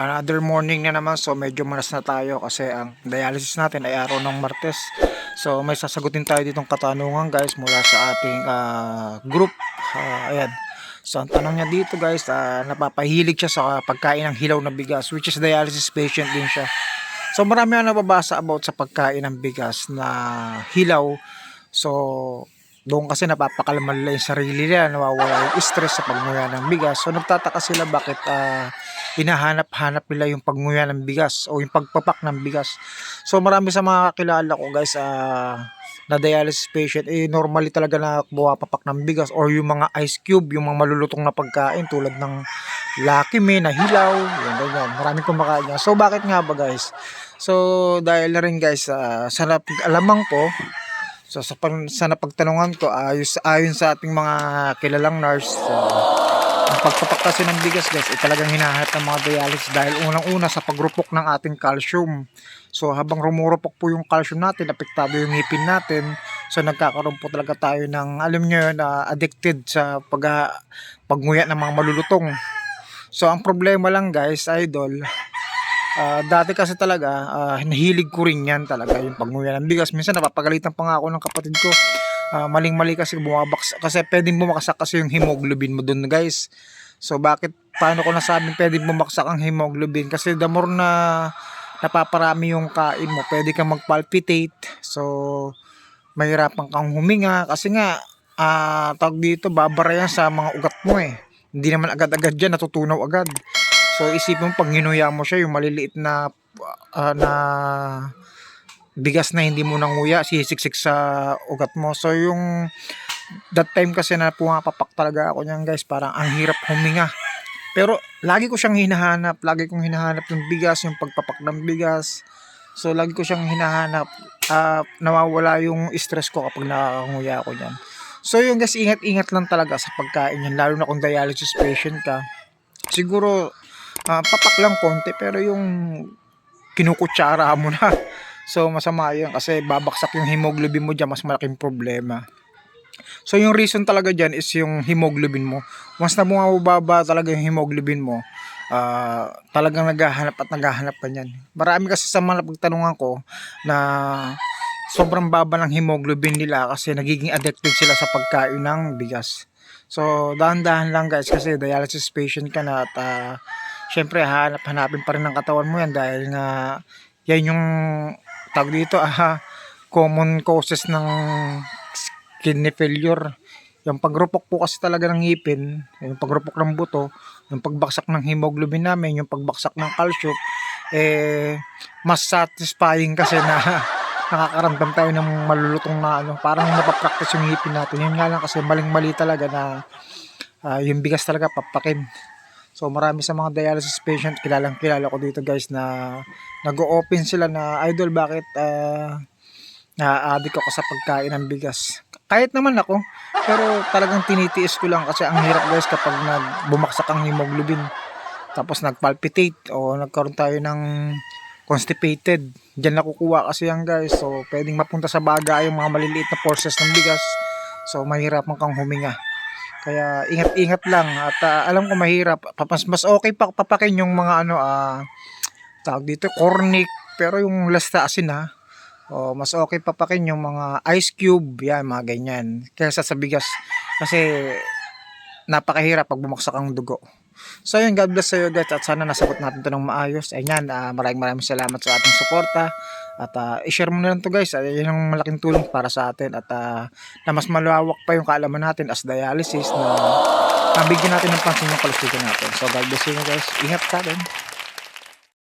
Another morning na naman, so medyo malas na tayo kasi ang dialysis natin ay araw ng Martes. So may sasagutin tayo ditong katanungan guys mula sa ating group. Ayan. So ang tanong niya dito guys, napapahilig siya sa pagkain ng hilaw na bigas, which is dialysis patient din siya. So marami ang nababasa about sa pagkain ng bigas na hilaw. So doon kasi napapakalman nila yung sarili nila, nawawala yung stress sa pagmuya ng bigas. So nagtataka sila bakit hinahanap-hanap nila yung pagmuya ng bigas o yung pagpapak ng bigas. So marami sa mga kakilala ko guys na dialysis patient, normally talaga na buwapapak ng bigas or yung mga ice cube, yung mga malulutong na pagkain tulad ng Lucky Me na hilaw, yan ganyan. Maraming kumakain niya. So bakit nga ba guys? So dahil na rin guys sa alamang ko, so sa napagtanungan ko, ayon sa ating mga kilalang nurse, ang pagpapak kasi ng bigas guys ay talagang hinahanap ng mga dialysis dahil unang-una sa pagrupok ng ating calcium. So habang rumurupok po yung calcium natin, apektado yung ngipin natin. So nagkakaroon po talaga tayo ng, alam nyo yun, addicted sa pagnguya ng mga malulutong. So ang problema lang guys, idol, dati kasi talaga nahilig ko rin yan talaga yung pagnguya ng bigas. Minsan napapagalitan pa nga ako ng kapatid ko, maling-mali kasi bumabaksak kasi pwedeng bumaksak kasi yung hemoglobin mo dun guys. So paano ko nasabing pwedeng bumaksak ang hemoglobin? Kasi the more na napaparami yung kain mo, pwede kang magpalpitate. So mahirapan kang huminga kasi nga tawag dito, babara yan sa mga ugat mo eh. Hindi naman agad-agad yan natutunaw agad. So isipin mo pag ginuya mo siya, yung maliliit na bigas na hindi mo nanguya, sisiksik sa ugat mo. So yung that time kasi na pumapapak talaga ako niyan guys, parang ang hirap huminga. Pero lagi ko siyang hinahanap, yung bigas, yung pagpapak ng bigas. So lagi ko siyang hinahanap, nawawala yung stress ko kapag nakakanguya ako niyan. So yung guys, ingat-ingat lang talaga sa pagkain yan, lalo na kung dialysis patient ka. Siguro papak lang konti, pero yung kinukutsara mo na, so masama yun kasi babaksak yung hemoglobin mo dyan, mas malaking problema. So yung reason talaga dyan is yung hemoglobin mo. Once na bumababa talaga yung hemoglobin mo, talagang naghahanap ka nyan. Marami kasi sa mga pagtanungan ko na sobrang baba ng hemoglobin nila kasi nagiging addicted sila sa pagkain ng bigas. So dahan-dahan lang guys kasi dialysis patient ka na at syempre hanapin pa rin ng katawan mo yan dahil nga yan yung tawag dito, common causes ng kidney failure. Yung pagrupok po kasi talaga ng ngipin, yung pagrupok ng buto, yung pagbaksak ng hemoglobin namin, yung pagbaksak ng calcium, mas satisfying kasi na nakakaramdam tayo ng malulutong na parang napapractice yung ngipin natin. Yun nga lang kasi maling-mali talaga na yung bigas talaga papakin. So marami sa mga dialysis patient, kilala ko dito guys na nag-o-open sila na, idol bakit na-addict ako sa pagkain ng bigas. Kahit naman ako, pero talagang tinitiis ko lang kasi ang hirap guys kapag bumaksak ang hemoglobin. Tapos nagpalpitate o nagkaroon tayo ng constipated. Diyan nakukuha kasi yan guys. So pwedeng mapunta sa baga yung mga maliliit na forces ng bigas. So mahirapan kang huminga. Kaya ingat-ingat lang at alam ko mahirap. Mas okay pa papakin yung mga tawag dito, cornic, pero yung lasta asin mas okay papakin yung mga ice cube, yan mga ganyan kaysa sa bigas kasi napakahirap pag bumaksak ang dugo. So yun, God bless sa iyo guys at sana nasagot natin ito ng maayos. Ayan, maraming salamat sa ating suporta at i-share mo na lang to guys. Yun ang malaking tulong para sa atin at na mas malawak pa yung kaalaman natin as dialysis na nabigyan natin ng pansin yung kalusugan natin. So God bless you guys, ingat ka din.